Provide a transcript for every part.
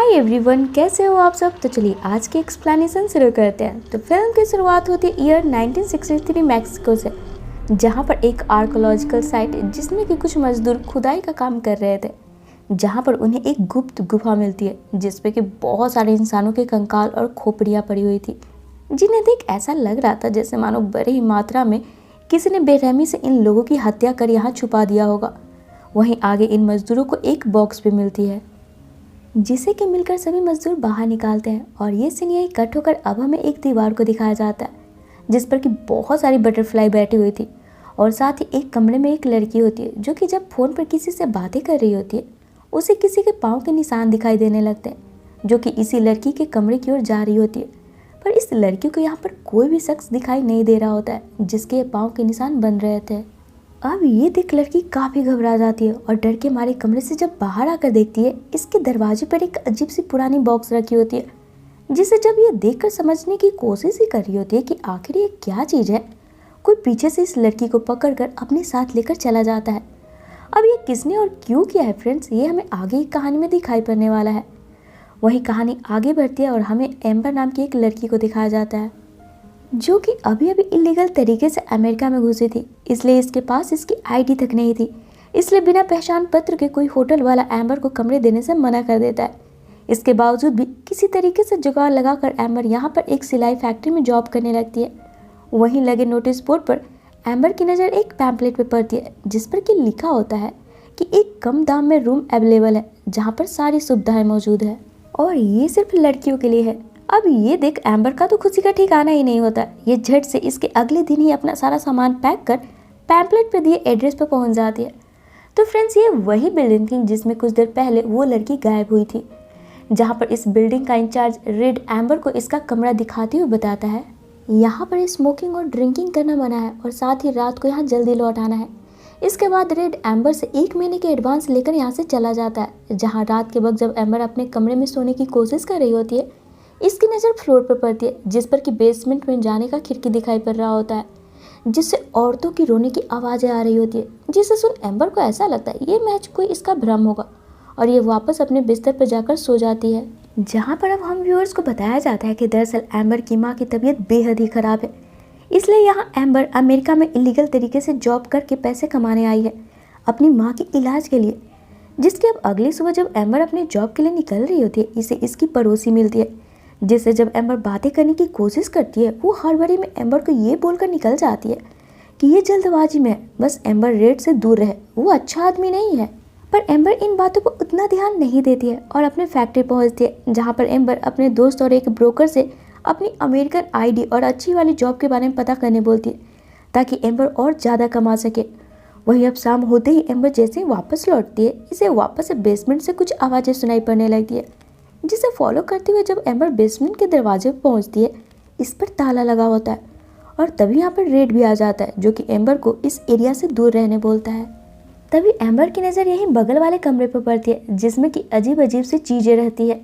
Hi everyone, कैसे हो आप सब। तो चलिए आज की एक्सप्लेनेशन शुरू करते हैं। तो फिल्म की शुरुआत होती है ईयर 1963 मैक्सिको से, जहां पर एक आर्कोलॉजिकल साइट जिसमें कि कुछ मजदूर खुदाई का काम कर रहे थे, जहां पर उन्हें एक गुप्त गुफा मिलती है जिसपे कि बहुत सारे इंसानों के कंकाल और खोपड़ियाँ पड़ी हुई थी, जिन्हें देख ऐसा लग रहा था जैसे मानो बड़ी ही मात्रा में किसी ने बेरहमी से इन लोगों की हत्या कर यहाँ छुपा दिया होगा। वहीं आगे इन मजदूरों को एक बॉक्स भी मिलती है जिसे कि मिलकर सभी मजदूर बाहर निकालते हैं। और ये सीन यही कट होकर अब हमें एक दीवार को दिखाया जाता है जिस पर कि बहुत सारी बटरफ्लाई बैठी हुई थी, और साथ ही एक कमरे में एक लड़की होती है जो कि जब फ़ोन पर किसी से बातें कर रही होती है उसे किसी के पाँव के निशान दिखाई देने लगते हैं, जो कि इसी लड़की के कमरे की ओर जा रही होती है। पर इस लड़की को यहाँ पर कोई भी शख्स दिखाई नहीं दे रहा होता है जिसके पाँव के निशान बन रहे थे। अब ये देख लड़की काफ़ी घबरा जाती है और डर के मारे कमरे से जब बाहर आकर देखती है, इसके दरवाजे पर एक अजीब सी पुरानी बॉक्स रखी होती है, जिसे जब ये देखकर समझने की कोशिश ही कर रही होती है कि आखिर ये क्या चीज़ है, कोई पीछे से इस लड़की को पकड़कर अपने साथ लेकर चला जाता है। अब ये किसने और क्यों किया है फ्रेंड्स, ये हमें आगे की कहानी में दिखाई पड़ने वाला है। वही कहानी आगे बढ़ती है और हमें एम्बर नाम की एक लड़की को दिखाया जाता है जो कि अभी अभी इलीगल तरीके से अमेरिका में घुसी थी, इसलिए इसके पास इसकी आईडी तक नहीं थी। इसलिए बिना पहचान पत्र के कोई होटल वाला एम्बर को कमरे देने से मना कर देता है। इसके बावजूद भी किसी तरीके से जुगाड़ लगाकर एम्बर यहाँ पर एक सिलाई फैक्ट्री में जॉब करने लगती है। वहीं लगे नोटिस बोर्ड पर एम्बर की नज़र एक पैम्पलेट पर पड़ती है जिस पर कि लिखा होता है कि एक कम दाम में रूम अवेलेबल है जहाँ पर सारी सुविधाएँ मौजूद है और ये सिर्फ लड़कियों के लिए है। अब ये देख एम्बर का तो खुशी का ठिकाना ही नहीं होता। ये झट से इसके अगले दिन ही अपना सारा सामान पैक कर पैम्पलेट पे दिए एड्रेस पर पहुंच जाती है। तो फ्रेंड्स, ये वही बिल्डिंग थी जिसमें कुछ देर पहले वो लड़की गायब हुई थी, जहां पर इस बिल्डिंग का इंचार्ज रेड एम्बर को इसका कमरा दिखाते हुए बताता है यहाँ पर स्मोकिंग और ड्रिंकिंग करना मना है और साथ ही रात को यहाँ जल्दी लौट आना है। इसके बाद रेड एम्बर से 1 महीने के एडवांस लेकर यहाँ से चला जाता है। जहाँ रात के वक्त जब एम्बर अपने कमरे में सोने की कोशिश कर रही होती है, इसकी नज़र फ्लोर पर पड़ती है जिस पर कि बेसमेंट में जाने का खिड़की दिखाई पड़ रहा होता है, जिससे औरतों की रोने की आवाज़ें आ रही होती है, जिसे सुन एम्बर को ऐसा लगता है ये मैच कोई इसका भ्रम होगा और ये वापस अपने बिस्तर पर जाकर सो जाती है। जहाँ पर अब हम व्यूअर्स को बताया जाता है कि दरअसल एम्बर की माँ की तबीयत बेहद ही ख़राब है, इसलिए यहाँ एम्बर अमेरिका में इलीगल तरीके से जॉब करके पैसे कमाने आई है अपनी माँ के इलाज के लिए। जिसकी अब अगली सुबह जब एम्बर अपने जॉब के लिए निकल रही होती है, इसे इसकी पड़ोसी मिलती है, जिससे जब एम्बर बातें करने की कोशिश करती है वो हड़बड़ी में एम्बर को ये बोलकर निकल जाती है कि ये जल्दबाजी में है, बस एम्बर रेड से दूर रहे, वो अच्छा आदमी नहीं है। पर एम्बर इन बातों को उतना ध्यान नहीं देती है और अपने फैक्ट्री पहुंचती है, जहां पर एम्बर अपने दोस्त और एक ब्रोकर से अपनी अमेरिकन आईडी और अच्छी वाली जॉब के बारे में पता करने बोलती है ताकि एम्बर और ज़्यादा कमा सके। वही अब शाम होते ही एम्बर जैसे ही वापस लौटती है, इसे वापस से बेसमेंट से कुछ आवाज़ें सुनाई पड़ने लगती है, जिसे फॉलो करते हुए जब एम्बर बेसमेंट के दरवाजे पर पहुंचती है, इस पर ताला लगा होता है और तभी यहाँ पर रेड भी आ जाता है जो कि एम्बर को इस एरिया से दूर रहने बोलता है। तभी एम्बर की नज़र यहीं बगल वाले कमरे पर पड़ती है जिसमें कि अजीब अजीब सी चीज़ें रहती है।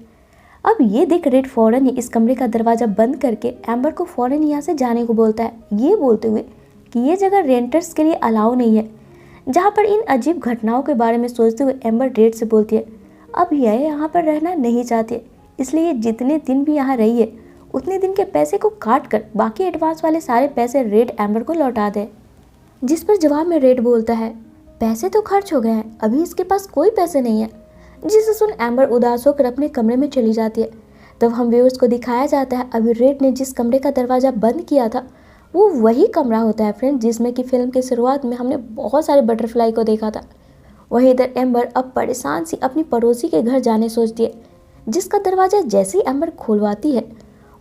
अब ये देख रेड फौरन ही इस कमरे का दरवाज़ा बंद करके एम्बर को फौरन यहाँ से जाने को बोलता है, ये बोलते हुए कि ये जगह रेंटर्स के लिए अलाउ नहीं है। जहाँ पर इन अजीब घटनाओं के बारे में सोचते हुए एम्बर रेड से बोलती है अब यह यहाँ पर रहना नहीं चाहती, इसलिए जितने दिन भी यहाँ रही है उतने दिन के पैसे को काट कर बाकी एडवांस वाले सारे पैसे रेड एम्बर को लौटा दे। जिस पर जवाब में रेड बोलता है पैसे तो खर्च हो गए हैं, अभी इसके पास कोई पैसे नहीं है। जिसे सुन एम्बर उदास होकर अपने कमरे में चली जाती है। तब हम व्यूअर्स को दिखाया जाता है अभी रेड ने जिस कमरे का दरवाज़ा बंद किया था वो वही कमरा होता है फ्रेंड जिसमें कि फिल्म की शुरुआत में हमने बहुत सारे बटरफ्लाई को देखा था। वहीं इधर एम्बर अब परेशान सी अपनी पड़ोसी के घर जाने सोचती है, जिसका दरवाज़ा जैसे ही एम्बर खुलवाती है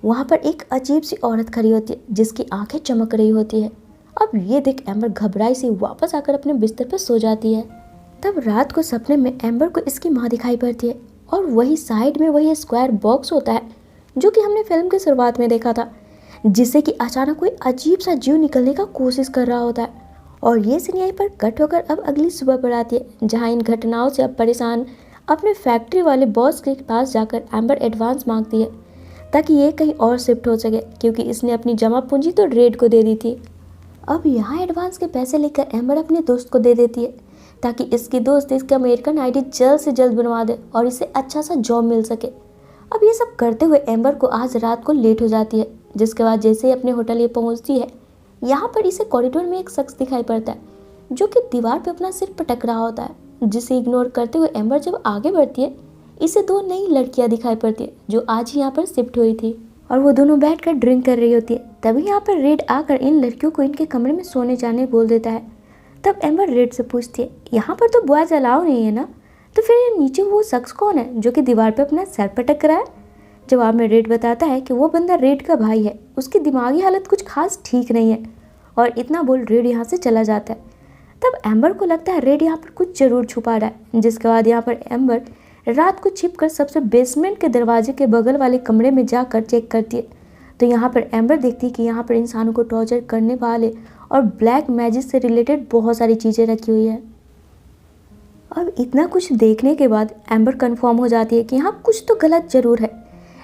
वहाँ पर एक अजीब सी औरत खड़ी होती है जिसकी आंखें चमक रही होती है। अब ये देख एम्बर घबराई सी वापस आकर अपने बिस्तर पर सो जाती है। तब रात को सपने में एम्बर को इसकी माँ दिखाई पड़ती है और वही साइड में वही स्क्वायर बॉक्स होता है जो कि हमने फिल्म की शुरुआत में देखा था, जिससे कि अचानक कोई अजीब सा जीव निकलने का कोशिश कर रहा होता है। और ये सीन यहीं पर कट होकर अब अगली सुबह पर आती है, जहाँ इन घटनाओं से अब परेशान अपने फैक्ट्री वाले बॉस के पास जाकर एम्बर एडवांस मांगती है ताकि ये कहीं और शिफ्ट हो सके, क्योंकि इसने अपनी जमा पूंजी तो रेड को दे दी थी। अब यहाँ एडवांस के पैसे लेकर एम्बर अपने दोस्त को दे देती है ताकि इसकी दोस्त इसका अमेरिकन आईडी जल्द से जल्द बनवा दे और इसे अच्छा सा जॉब मिल सके। अब ये सब करते हुए एम्बर को आज रात को लेट हो जाती है, जिसके बाद जैसे ही अपने होटल ये पहुंचती है, यहाँ पर इसे कॉरिडोर में एक शख्स दिखाई पड़ता है जो कि दीवार पे अपना सिर पटक रहा होता है, जिसे इग्नोर करते हुए एम्बर जब आगे बढ़ती है, इसे दो नई लड़कियां दिखाई पड़ती है जो आज ही यहाँ पर शिफ्ट हुई थी और वो दोनों बैठकर ड्रिंक कर रही होती है। तभी यहाँ पर रेड आकर इन लड़कियों को इनके कमरे में सोने जाने बोल देता है। तब एम्बर रेड से पूछती है, यहाँ पर तो बॉयज अलाउ नहीं है ना, तो फिर ये नीचे वो शख्स कौन है जो कि दीवार पे अपना सर पटक रहा है? जवाब में रेड बताता है कि वो बंदा रेड का भाई है, उसकी दिमागी हालत कुछ खास ठीक नहीं है। और इतना बोल रेड यहाँ से चला जाता है। तब एम्बर को लगता है रेड यहाँ पर कुछ जरूर छुपा रहा है, जिसके बाद यहाँ पर एम्बर रात को छिपकर सबसे बेसमेंट के दरवाजे के बगल वाले कमरे में जाकर चेक करती है। तो यहाँ पर एम्बर देखती है कि यहाँ पर इंसानों को टॉर्चर करने वाले और ब्लैक मैजिक से रिलेटेड बहुत सारी चीज़ें रखी हुई है। अब इतना कुछ देखने के बाद एम्बर कंफर्म हो जाती है कि यहाँ कुछ तो गलत जरूर है,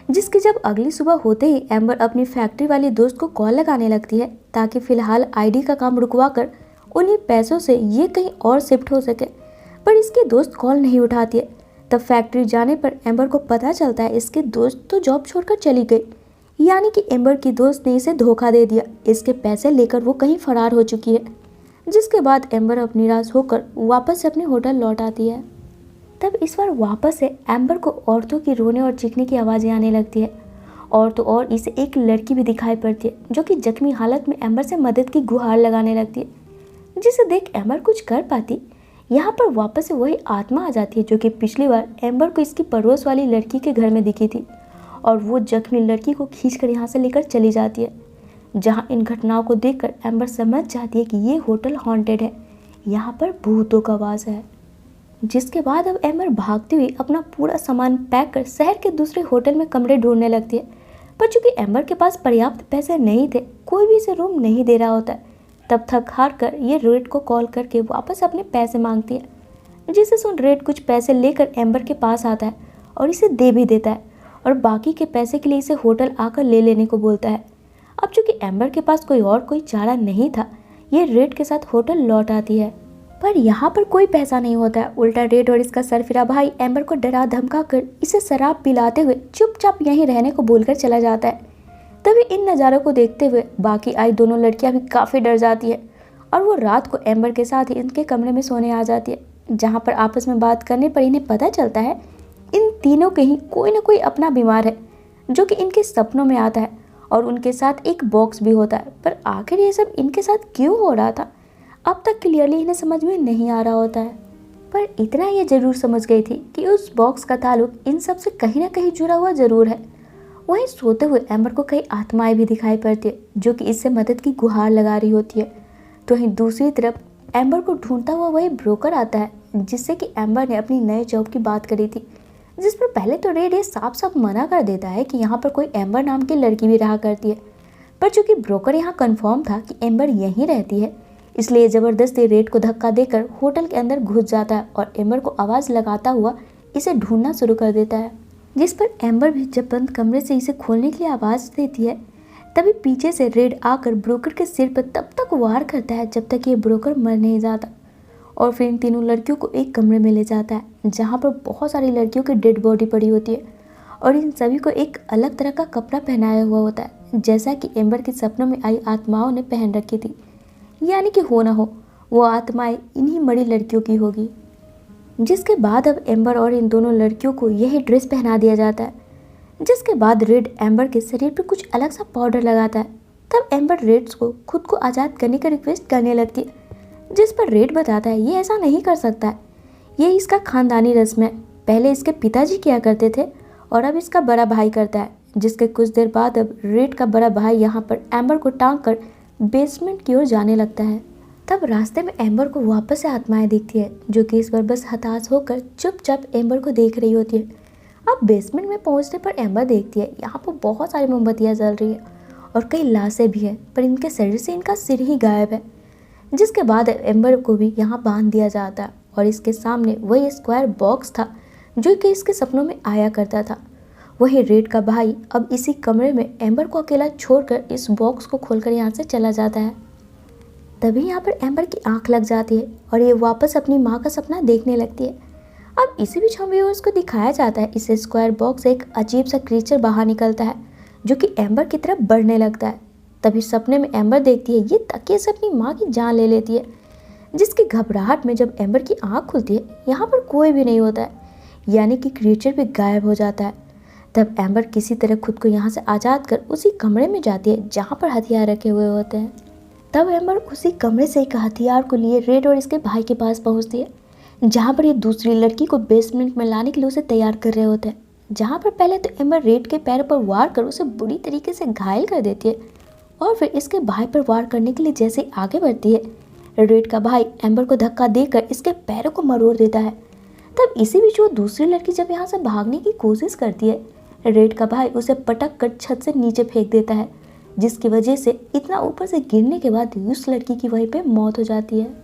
जिसकी जब अगली सुबह होते ही एम्बर अपनी फैक्ट्री वाली दोस्त को कॉल लगाने लगती है ताकि फिलहाल आईडी का काम रुकवा कर उन्हीं पैसों से ये कहीं और शिफ्ट हो सके, पर इसकी दोस्त कॉल नहीं उठाती है। तब फैक्ट्री जाने पर एम्बर को पता चलता है इसकी दोस्त तो जॉब छोड़कर चली गई, यानी कि एम्बर की दोस्त ने इसे धोखा दे दिया। इसके पैसे लेकर वो कहीं फरार हो चुकी है, जिसके बाद एम्बर अब निराश होकर वापस अपने होटल लौट आती है। तब इस बार वापस से एम्बर को औरतों की रोने और चीखने की आवाज़ें आने लगती है, और तो और इसे एक लड़की भी दिखाई पड़ती है जो कि जख्मी हालत में एम्बर से मदद की गुहार लगाने लगती है, जिसे देख एम्बर कुछ कर पाती। यहाँ पर वापस से वही आत्मा आ जाती है जो कि पिछली बार एम्बर को इसकी पड़ोस वाली लड़की के घर में दिखी थी, और वो जख्मी लड़की को खींचकर यहाँ से लेकर चली जाती है। जहाँ इन घटनाओं को देखकर एम्बर समझ जाती है कि ये होटल हॉन्टेड है, यहाँ पर भूतों का वास है। जिसके बाद अब एम्बर भागती हुई अपना पूरा सामान पैक कर शहर के दूसरे होटल में कमरे ढूंढने लगती है, पर चूंकि एम्बर के पास पर्याप्त पैसे नहीं थे, कोई भी इसे रूम नहीं दे रहा होता है। तब थक हार कर ये रेड को कॉल करके वापस अपने पैसे मांगती है, जिसे सुन रेड कुछ पैसे लेकर एम्बर के पास आता है और इसे दे भी देता है, और बाकी के पैसे के लिए इसे होटल आकर ले लेने को बोलता है। अब चूंकि एम्बर के पास कोई चारा नहीं था, ये रेड के साथ होटल लौट आती है, पर यहाँ पर कोई पैसा नहीं होता है। उल्टा रेड और इसका सरफिरा भाई एम्बर को डरा धमका कर इसे शराब पिलाते हुए चुपचाप यहीं रहने को बोलकर चला जाता है। तभी इन नज़ारों को देखते हुए बाकी आई दोनों लड़कियां भी काफ़ी डर जाती है, और वो रात को एम्बर के साथ ही इनके कमरे में सोने आ जाती है, जहाँ पर आपस में बात करने पर इन्हें पता चलता है इन तीनों के ही कोई ना कोई अपना बीमार है जो कि इनके सपनों में आता है, और उनके साथ एक बॉक्स भी होता है। पर आखिर ये सब इनके साथ क्यों हो रहा था, अब तक क्लियरली इन्हें समझ में नहीं आ रहा होता है। पर इतना ये जरूर समझ गई थी कि उस बॉक्स का ताल्लुक इन सब से कहीं ना कहीं जुड़ा हुआ जरूर है। वहीं सोते हुए एम्बर को कई आत्माएं भी दिखाई पड़ती है जो कि इससे मदद की गुहार लगा रही होती है। तो वहीं दूसरी तरफ एम्बर को ढूंढता हुआ वही ब्रोकर आता है, जिससे कि एम्बर ने अपनी नए जॉब की बात करी थी, जिस पर पहले तो रेड ये साफ साफ मना कर देता है कि यहाँ पर कोई एम्बर नाम की लड़की भी रहा करती है। पर चूंकि ब्रोकर यहाँ कन्फर्म था कि एम्बर यहीं रहती है, इसलिए ज़बरदस्ती रेड को धक्का देकर होटल के अंदर घुस जाता है और एम्बर को आवाज़ लगाता हुआ इसे ढूंढना शुरू कर देता है। जिस पर एम्बर भी जब बंद कमरे से इसे खोलने के लिए आवाज़ देती है, तभी पीछे से रेड आकर ब्रोकर के सिर पर तब तक वार करता है जब तक ये ब्रोकर मर नहीं जाता, और फिर इन तीनों लड़कियों को एक कमरे में ले जाता है जहाँ पर बहुत सारी लड़कियों की डेड बॉडी पड़ी होती है, और इन सभी को एक अलग तरह का कपड़ा पहनाया हुआ होता है, जैसा कि एम्बर के सपनों में आई आत्माओं ने पहन रखी थी। यानी कि हो ना हो वो आत्माएं इन्हीं मरी लड़कियों की होगी। जिसके बाद अब एम्बर और इन दोनों लड़कियों को यही ड्रेस पहना दिया जाता है, जिसके बाद रेड एम्बर के शरीर पर कुछ अलग सा पाउडर लगाता है। तब एम्बर रेड को खुद को आज़ाद करने का रिक्वेस्ट करने लगती है, जिस पर रेड बताता है ये ऐसा नहीं कर सकता है, ये इसका खानदानी रस्म है, पहले इसके पिताजी किया करते थे और अब इसका बड़ा भाई करता है। जिसके कुछ देर बाद अब रेड का बड़ा भाई यहाँ पर एम्बर को टांग कर बेसमेंट की ओर जाने लगता है। तब रास्ते में एम्बर को वापस से आत्माएं दिखती है जो कि इस बार बस हताश होकर चुपचाप एम्बर को देख रही होती है। अब बेसमेंट में पहुंचने पर एम्बर देखती है यहाँ पर बहुत सारी मोमबत्तियाँ जल रही है और कई लाशें भी हैं, पर इनके शरीर से इनका सिर ही गायब है। जिसके बाद एम्बर को भी यहाँ बांध दिया जाता है और इसके सामने वही स्क्वायर बॉक्स था जो कि इसके सपनों में आया करता था। वही रेड का भाई अब इसी कमरे में एम्बर को अकेला छोड़कर इस बॉक्स को खोलकर यहाँ से चला जाता है। तभी यहाँ पर एम्बर की आंख लग जाती है और ये वापस अपनी माँ का सपना देखने लगती है। अब इसी बीच हम व्यूअर्स को दिखाया जाता है इस स्क्वायर बॉक्स से एक अजीब सा क्रीचर बाहर निकलता है जो कि एम्बर की तरफ बढ़ने लगता है। तभी सपने में एम्बर देखती है ये तकिए से अपनी माँ की जान ले लेती है, जिसकी घबराहट में जब एम्बर की आंख खुलती है यहाँ पर कोई भी नहीं होता है, यानी कि क्रीचर भी गायब हो जाता है। तब एम्बर किसी तरह खुद को यहाँ से आज़ाद कर उसी कमरे में जाती है जहाँ पर हथियार रखे हुए होते हैं। तब एम्बर उसी कमरे से एक हथियार को लिए रेड और इसके भाई के पास पहुँचती है, जहाँ पर ये दूसरी लड़की को बेसमेंट में लाने के लिए उसे तैयार कर रहे होते हैं। जहाँ पर पहले तो एम्बर रेड के पैर पर वार कर उसे बुरी तरीके से घायल कर देती है और फिर इसके भाई पर वार करने के लिए जैसे ही आगे बढ़ती है, रेड का भाई एम्बर को धक्का देकर इसके पैरों को मरोड़ देता है। तब इसी बीच वो दूसरी लड़की जब यहाँ से भागने की कोशिश करती है, रेड का भाई उसे पटक कर छत से नीचे फेंक देता है, जिसकी वजह से इतना ऊपर से गिरने के बाद उस लड़की की वहीं पे मौत हो जाती है।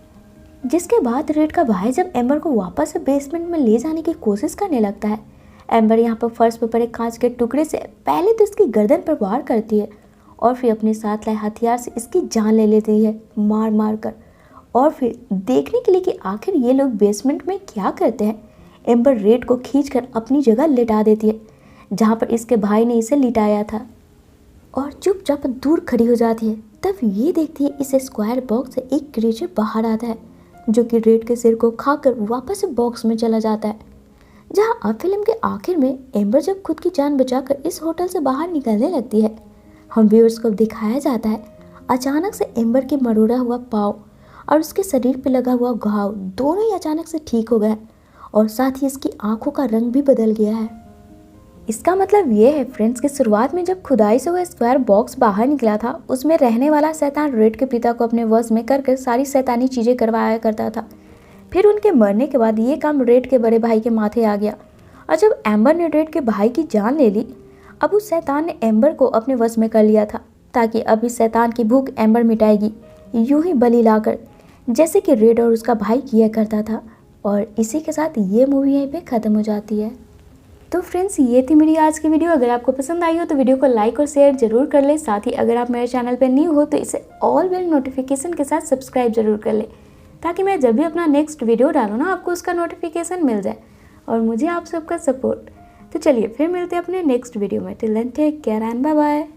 जिसके बाद रेड का भाई जब एम्बर को वापस से बेसमेंट में ले जाने की कोशिश करने लगता है, एम्बर यहाँ पर फर्श पर पड़े कांच के टुकड़े से पहले तो इसकी गर्दन पर वार करती है और फिर अपने साथ लाए हथियार से इसकी जान ले लेती है मार मार कर। और फिर देखने के लिए कि आखिर ये लोग बेसमेंट में क्या करते हैं, एम्बर रेड को खींचकर अपनी जगह लिटा देती है जहाँ पर इसके भाई ने इसे लिटाया था और चुपचाप दूर खड़ी हो जाती है। तब ये देखती है इस स्क्वायर बॉक्स से एक क्रीचर बाहर आता है जो कि रेड के सिर को खाकर वापस से बॉक्स में चला जाता है। जहाँ अब फिल्म के आखिर में एम्बर जब खुद की जान बचाकर इस होटल से बाहर निकलने लगती है, हम व्यूअर्स को दिखाया जाता है अचानक से एम्बर के मरोड़ा हुआ पाँव और उसके शरीर पर लगा हुआ घाव दोनों ही अचानक से ठीक हो गए और साथ ही इसकी आंखों का रंग भी बदल गया है। इसका मतलब ये है फ्रेंड्स कि शुरुआत में जब खुदाई से वो स्क्वायर बॉक्स बाहर निकला था, उसमें रहने वाला शैतान रेड के पिता को अपने वश में कर सारी शैतानी चीज़ें करवाया करता था। फिर उनके मरने के बाद ये काम रेड के बड़े भाई के माथे आ गया और जब एम्बर ने रेड के भाई की जान ले ली, अब उस शैतान ने एम्बर को अपने वश में कर लिया था ताकि अब इस शैतान की भूख एम्बर मिटाएगी, यूं ही बलि लाकर, जैसे कि रेड और उसका भाई किया करता था। और इसी के साथ ये मूवी यहीं पे ख़त्म हो जाती है। तो फ्रेंड्स ये थी मेरी आज की वीडियो। अगर आपको पसंद आई हो तो वीडियो को लाइक और शेयर जरूर कर ले। साथ ही अगर आप मेरे चैनल पर न्यू हो तो इसे ऑल बेल नोटिफिकेशन के साथ सब्सक्राइब जरूर कर ले, ताकि मैं जब भी अपना नेक्स्ट वीडियो डालूँ ना आपको उसका नोटिफिकेशन मिल जाए और मुझे आप सबका सपोर्ट। तो चलिए फिर मिलते हैं अपने नेक्स्ट वीडियो में। Till then take care and bye bye.